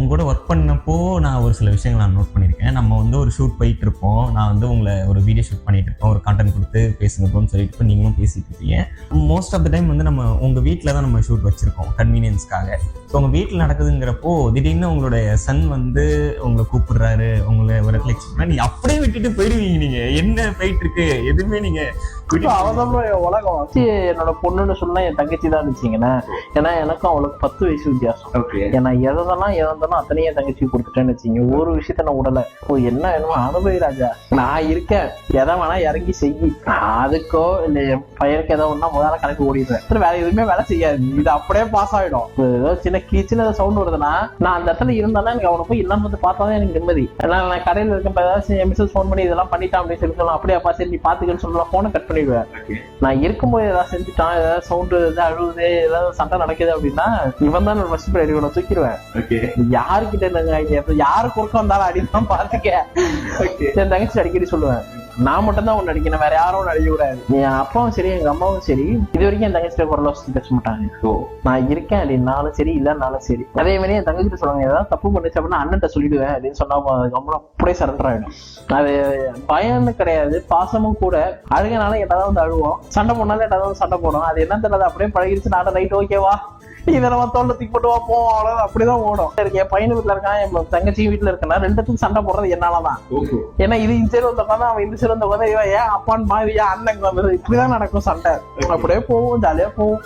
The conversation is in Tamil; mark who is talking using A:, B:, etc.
A: உங்க கூட ஒர்க் பண்ணப்போ நான் ஒரு சில விஷயங்கள் நான் நோட் பண்ணியிருக்கேன். நம்ம வந்து ஒரு ஷூட் போயிட்டு இருப்போம், நான் வந்து உங்களை ஒரு வீடியோ ஷூட் பண்ணிட்டு இருப்போம், ஒரு கான்டென்ட் கொடுத்து பேசுங்கன்னு சொல்லிட்டு நீங்களும் பேசிட்டு இருக்கீங்க. மோஸ்ட் ஆஃப் த டைம் வந்து நம்ம உங்கள் வீட்டில் தான் நம்ம ஷூட் வச்சுருக்கோம் கன்வீனியன்ஸ்க்காக. ஸோ உங்கள் வீட்டில் நடக்குதுங்கிறப்போ திடீர்னு உங்களுடைய சன் வந்து உங்களை கூப்பிடுறாரு, உங்களை ஒரு இடத்துல எக்ஸ்பிளைன் நீ அப்படியே விட்டுட்டு போயிடுவீங்க. நீங்கள் என்ன போயிட்டு இருக்கு எதுவுமே நீங்கள்
B: அவதான் உலகம் வச்சு என்னோட பொண்ணுன்னு சொன்னா என் தங்கச்சி தான் இருந்துச்சிங்கண்ணா. ஏன்னா எனக்கும் அவளுக்கு 10 வயசு வித்தியாசம். ஏன்னா எதெல்லாம் அத்தனையும் என் தங்கச்சி கொடுத்துட்டேன்னு வச்சுங்க. ஒரு விஷயத்த நான் உடல என்ன வேணுமோ அனுபவி ராஜா, நான் இருக்கேன், எதை வேணா இறங்கி செய்யி. அதுக்கோ இல்ல என் பையனுக்கு ஏதோ ஒன்னா முதல்ல கணக்கு ஓடிடுறேன். வேற எதுவுமே வேலை செய்யாது, இது அப்படியே பாஸ் ஆயிடும். ஏதோ சின்ன சவுண்ட் வருதுன்னா நான் அந்த இடத்துல இருந்தாலும் எனக்கு அவனை போய் இல்லாம வந்து பார்த்தாதான் எனக்கு நிம்மதி. ஏன்னா நான் கடையில் இருக்க ஏதாச்சும் மிஸ்ஸஸ் ஃபோன் பண்ணி இதெல்லாம் பண்ணிட்டான் அப்படின்னு சொல்லி சொல்லலாம். அப்படியே சரி நீ பாத்துக்கன்னு சொல்லலாம், போனை கட் பண்ணி. நான் இருக்கும்போது ஏதாவது செஞ்சுட்டான், ஏதாவது சவுண்டு அழுகுது, ஏதாவது சண்டை நடக்குது அப்படின்னா இவன் தான் ஃபர்ஸ்ட் பிரைட் இவனை தூக்கிடுவேன். யாருக்கிட்ட யாரு குறுக்க வந்தாலும் அடிதான் பாத்துக்க. என் தங்கச்சி அடிக்கடி சொல்லுவேன், நான் மட்டும் தான் ஒண்ணு அடிக்கணும், வேற யாரும் ஒண்ணு அடிக்க கூடாது. என் அப்பாவும் சரி எங்க அம்மாவும் சரி இது வரைக்கும் என் தங்கச்சிட்ட குரல வச்சு பேச மாட்டாங்க. நான் இருக்கேன் அப்படின்னாலும் சரி இல்லைன்னாலும் சரி. அதே மாதிரி என் தங்கச்சிட்ட சொல்லுவாங்க, ஏதாவது தப்பு பண்ணுச்சு அப்படின்னா அண்ணன்ட்ட சொல்லிடுவேன் அப்படின்னு சொன்னா கம்பளம் அப்படியே சரண்டர் ஆயிடும். அது பயம்னு கிடையாது, பாசமும் கூட. அழுகனால எட்டாவது வந்து அழுவோம், சண்டை போனாலும் எட்டாவது வந்து சண்டை போடும். அது என்ன தெரியல, அப்படியே பழகிடுச்சு. நானும் ரைட் ஓகேவா இதை நம்ம தோல்ல தூக்கி போட்டு வாப்போம், அவ்வளவு அப்படிதான் ஓடும். என் பையன் வீட்டுல இருக்கான், என் தங்கச்சி வீட்டுல இருக்கா, ரெண்டுத்துக்கும் சண்டை போடுறது என்னாலதான். ஏன்னா இது இந்த சைடு வந்த உட்காந்து அவன் இந்த சைடு வந்த உட்காந்து ஏன் அப்பான்னு மாதிரி அண்ணனுக்கு வந்தது, இப்படிதான் நடக்கும் சண்டை. அப்படியே போவோம், ஜாலியா போவோம்.